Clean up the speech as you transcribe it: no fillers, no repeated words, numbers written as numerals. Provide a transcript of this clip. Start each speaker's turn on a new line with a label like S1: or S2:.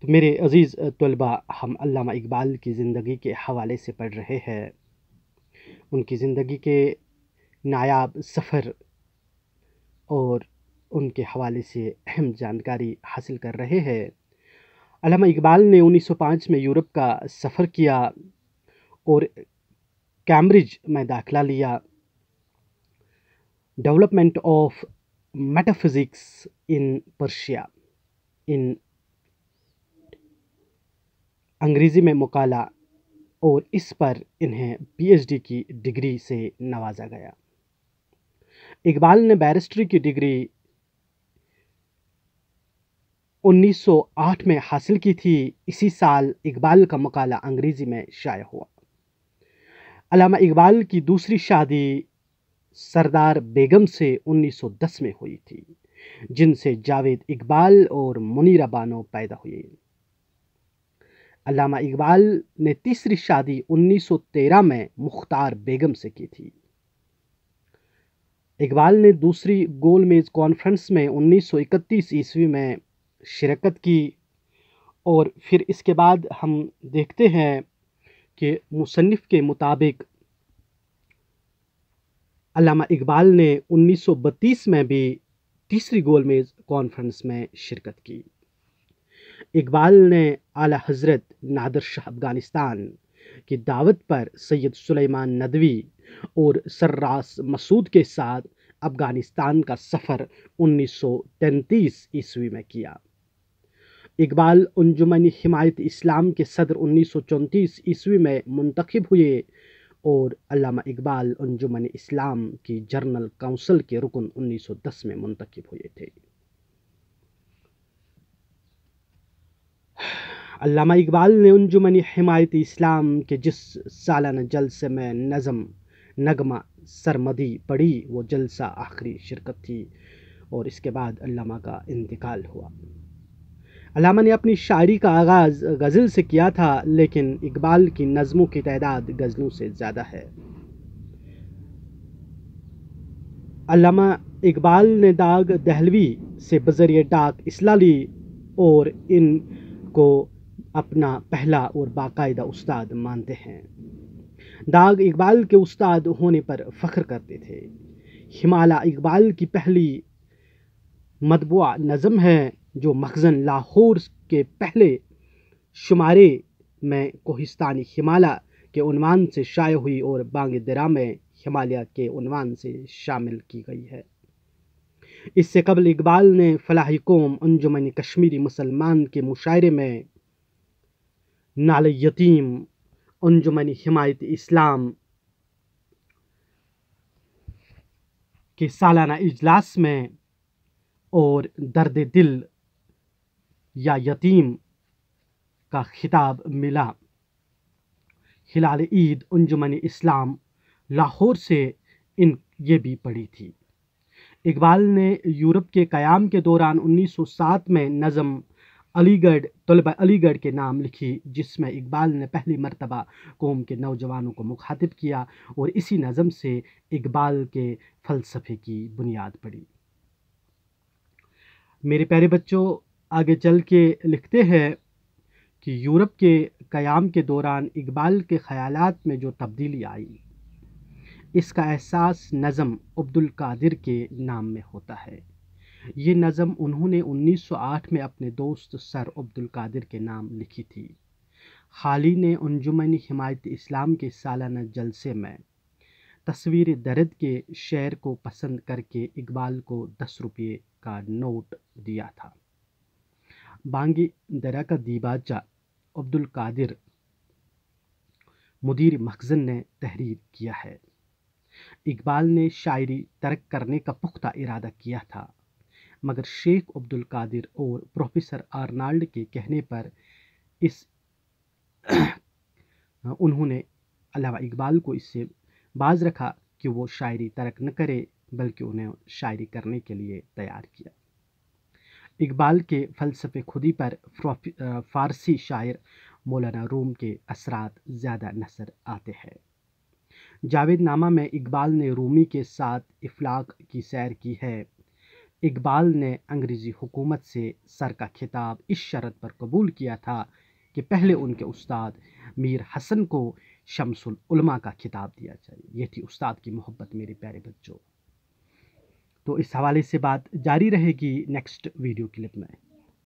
S1: تو میرے عزیز طلباء، ہم علامہ اقبال کی زندگی کے حوالے سے پڑھ رہے ہیں، ان کی زندگی کے نایاب سفر اور ان کے حوالے سے اہم جانکاری حاصل کر رہے ہیں۔ علامہ اقبال نے 1905 میں یورپ کا سفر کیا اور کیمبرج میں داخلہ لیا۔ Development of metaphysics in Persia, ان انگریزی میں مقالہ، اور اس پر انہیں پی ایچ ڈی کی ڈگری سے نوازا گیا۔ اقبال نے بیرسٹری کی ڈگری 1908 میں حاصل کی تھی۔ اسی سال اقبال کا مقالہ انگریزی میں شائع ہوا۔ علامہ اقبال کی دوسری شادی سردار بیگم سے 1910 میں ہوئی تھی، جن سے جاوید اقبال اور منیرہ بانو پیدا ہوئی۔ علامہ اقبال نے تیسری شادی 1913 میں مختار بیگم سے کی تھی۔ اقبال نے دوسری گول میز کانفرنس میں 1931 عیسوی میں شرکت کی، اور پھر اس کے بعد ہم دیکھتے ہیں کہ مصنف کے مطابق علامہ اقبال نے 1932 میں بھی تیسری گول میز کانفرنس میں شرکت کی۔ اقبال نے اعلیٰ حضرت نادر شاہ افغانستان کی دعوت پر سید سلیمان ندوی اور سرراس مسعود کے ساتھ افغانستان کا سفر 1933 عیسوی میں کیا۔ اقبال انجمن حمایت اسلام کے صدر 1934 عیسوی میں منتخب ہوئے اور علامہ اقبال انجمن اسلام کی جنرل کونسل کے رکن 1910 میں منتخب ہوئے تھے۔ علامہ اقبال نے انجمن حمایت اسلام کے جس سالانہ جلسے میں نغمہ سرمدی پڑھی، وہ جلسہ آخری شرکت تھی، اور اس کے بعد علامہ کا انتقال ہوا۔ علامہ نے اپنی شاعری کا آغاز غزل سے کیا تھا، لیکن اقبال کی نظموں کی تعداد غزلوں سے زیادہ ہے۔ علامہ اقبال نے داغ دہلوی سے بذریعہ ڈاک اصلاح لی اور ان کو اپنا پہلا اور باقاعدہ استاد مانتے ہیں۔ داغ اقبال کے استاد ہونے پر فخر کرتے تھے۔ ہمالہ اقبال کی پہلی مطبوعہ نظم ہے، جو مخزن لاہور کے پہلے شمارے میں کوہستانی ہمالہ کے عنوان سے شائع ہوئی اور بانگ درا میں ہمالیہ کے عنوان سے شامل کی گئی ہے۔ اس سے قبل اقبال نے فلاحی قوم انجمن کشمیری مسلمان کے مشاعرے میں نالہ یتیم، انجمن حمایت اسلام کے سالانہ اجلاس میں اور درد دل یا یتیم کا خطاب ملا ہلال عید انجمن اسلام لاہور سے یہ بھی پڑھی تھی۔ اقبال نے یورپ کے قیام کے دوران 1907 میں نظم علی گڑھ طلبہ علی گڑھ کے نام لکھی، جس میں اقبال نے پہلی مرتبہ قوم کے نوجوانوں کو مخاطب کیا، اور اسی نظم سے اقبال کے فلسفے کی بنیاد پڑی۔ میرے پیارے بچوں، آگے چل کے لکھتے ہیں کہ یورپ کے قیام کے دوران اقبال کے خیالات میں جو تبدیلی آئی، اس کا احساس نظم عبد القادر کے نام میں ہوتا ہے۔ یہ نظم انہوں نے 1908 میں اپنے دوست سر عبد القادر کے نام لکھی تھی۔ خالی نے انجمن حمایت اسلام کے سالانہ جلسے میں تصویر درد کے شعر کو پسند کر کے اقبال کو 10 روپے کا نوٹ دیا تھا۔ بانگ درا کا دیباچہ عبد القادر مدیر مخزن نے تحریر کیا ہے۔ اقبال نے شاعری ترک کرنے کا پختہ ارادہ کیا تھا، مگر شیخ عبد القادر اور پروفیسر آرنالڈ کے کہنے پر انہوں نے علامہ اقبال کو اس سے باز رکھا کہ وہ شاعری ترک نہ کرے، بلکہ انہیں شاعری کرنے کے لیے تیار کیا۔ اقبال کے فلسفے خودی پر فارسی شاعر مولانا روم کے اثرات زیادہ نظر آتے ہیں۔ جاوید نامہ میں اقبال نے رومی کے ساتھ افلاک کی سیر کی ہے۔ اقبال نے انگریزی حکومت سے سر کا خطاب اس شرط پر قبول کیا تھا کہ پہلے ان کے استاد میر حسن کو شمس العلماء کا خطاب دیا جائے۔ یہ تھی استاد کی محبت میرے پیارے بچوں۔ تو اس حوالے سے بات جاری رہے گی نیکسٹ ویڈیو کلپ میں۔